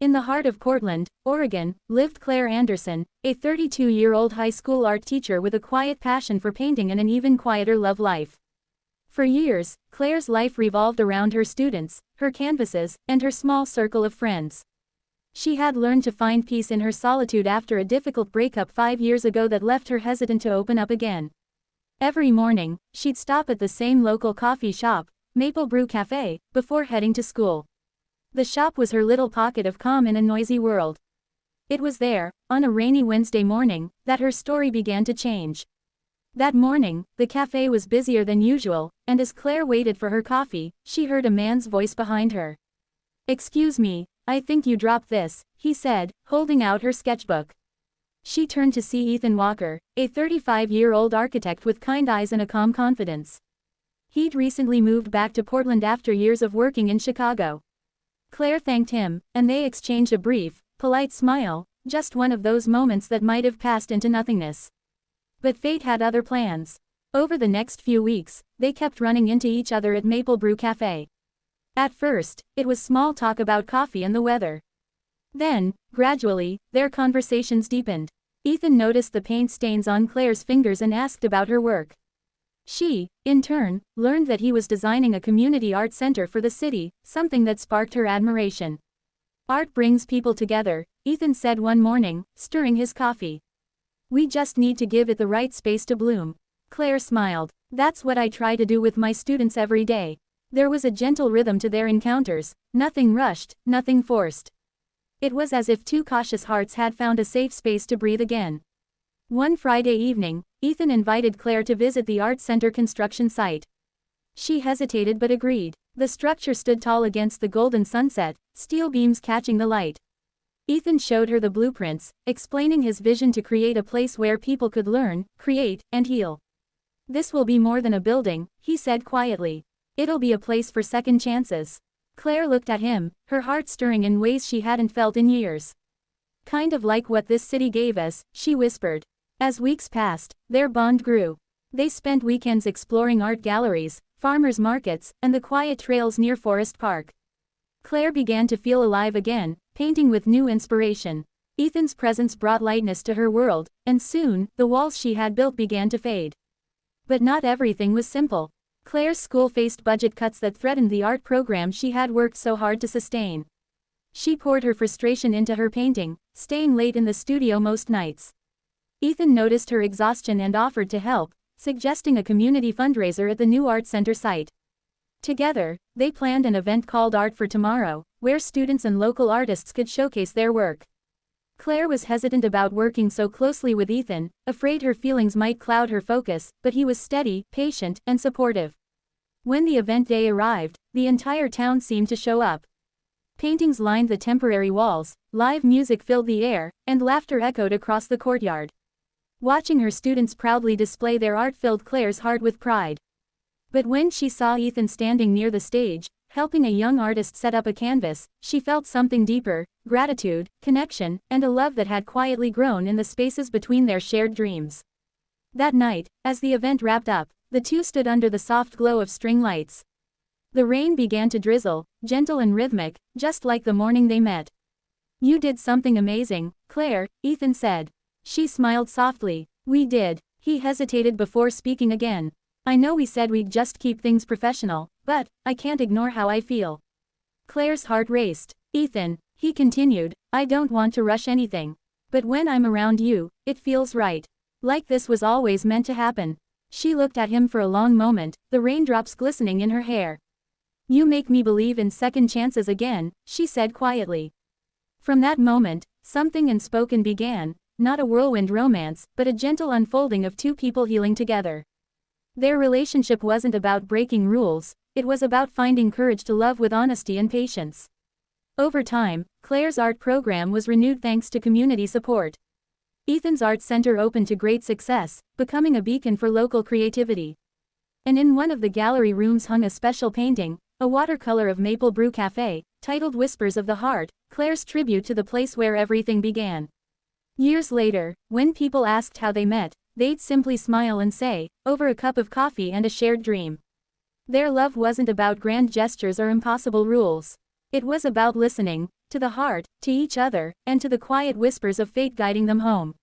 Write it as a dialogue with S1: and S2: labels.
S1: In the heart of Portland, Oregon, lived Claire Anderson, a 32-year-old high school art teacher with a quiet passion for painting and an even quieter love life. For years, Claire's life revolved around her students, her canvases, and her small circle of friends. She had learned to find peace in her solitude after a difficult breakup 5 years ago that left her hesitant to open up again. Every morning, she'd stop at the same local coffee shop, Maple Brew Cafe, before heading to school. The shop was her little pocket of calm in a noisy world. It was there, on a rainy Wednesday morning, that her story began to change. That morning, the cafe was busier than usual, and as Claire waited for her coffee, she heard a man's voice behind her. "Excuse me, I think you dropped this," he said, holding out her sketchbook. She turned to see Ethan Walker, a 35-year-old architect with kind eyes and a calm confidence. He'd recently moved back to Portland after years of working in Chicago. Claire thanked him, and they exchanged a brief, polite smile, just one of those moments that might have passed into nothingness. But fate had other plans. Over the next few weeks, they kept running into each other at Maple Brew Cafe. At first, it was small talk about coffee and the weather. Then, gradually, their conversations deepened. Ethan noticed the paint stains on Claire's fingers and asked about her work. She, in turn, learned that he was designing a community art center for the city, something that sparked her admiration. "Art brings people together," Ethan said one morning, stirring his coffee. "We just need to give it the right space to bloom." Claire smiled. "That's what I try to do with my students every day." There was a gentle rhythm to their encounters, nothing rushed, nothing forced. It was as if two cautious hearts had found a safe space to breathe again. One Friday evening, Ethan invited Claire to visit the art center construction site. She hesitated but agreed. The structure stood tall against the golden sunset, steel beams catching the light. Ethan showed her the blueprints, explaining his vision to create a place where people could learn, create, and heal. "This will be more than a building," he said quietly. "It'll be a place for second chances." Claire looked at him, her heart stirring in ways she hadn't felt in years. "Kind of like what this city gave us," she whispered. As weeks passed, their bond grew. They spent weekends exploring art galleries, farmers markets, and the quiet trails near Forest Park. Claire began to feel alive again, painting with new inspiration. Ethan's presence brought lightness to her world, and soon, the walls she had built began to fade. But not everything was simple. Claire's school faced budget cuts that threatened the art program she had worked so hard to sustain. She poured her frustration into her painting, staying late in the studio most nights. Ethan noticed her exhaustion and offered to help, suggesting a community fundraiser at the new art center site. Together, they planned an event called Art for Tomorrow, where students and local artists could showcase their work. Claire was hesitant about working so closely with Ethan, afraid her feelings might cloud her focus, but he was steady, patient, and supportive. When the event day arrived, the entire town seemed to show up. Paintings lined the temporary walls, live music filled the air, and laughter echoed across the courtyard. Watching her students proudly display their art filled Claire's heart with pride. But when she saw Ethan standing near the stage, helping a young artist set up a canvas, she felt something deeper: gratitude, connection, and a love that had quietly grown in the spaces between their shared dreams. That night, as the event wrapped up, the two stood under the soft glow of string lights. The rain began to drizzle, gentle and rhythmic, just like the morning they met. "You did something amazing, Claire," Ethan said. She smiled softly. "We did." He hesitated before speaking again. "I know we said we'd just keep things professional, but I can't ignore how I feel." Claire's heart raced. "Ethan," he continued, "I don't want to rush anything. But when I'm around you, it feels right. Like this was always meant to happen." She looked at him for a long moment, the raindrops glistening in her hair. "You make me believe in second chances again," she said quietly. From that moment, something unspoken began. Not a whirlwind romance, but a gentle unfolding of two people healing together. Their relationship wasn't about breaking rules, it was about finding courage to love with honesty and patience. Over time, Claire's art program was renewed thanks to community support. Ethan's art center opened to great success, becoming a beacon for local creativity. And in one of the gallery rooms hung a special painting, a watercolor of Maple Brew Cafe, titled Whispers of the Heart, Claire's tribute to the place where everything began. Years later, when people asked how they met, they'd simply smile and say, "Over a cup of coffee and a shared dream." Their love wasn't about grand gestures or impossible rules. It was about listening, to the heart, to each other, and to the quiet whispers of fate guiding them home.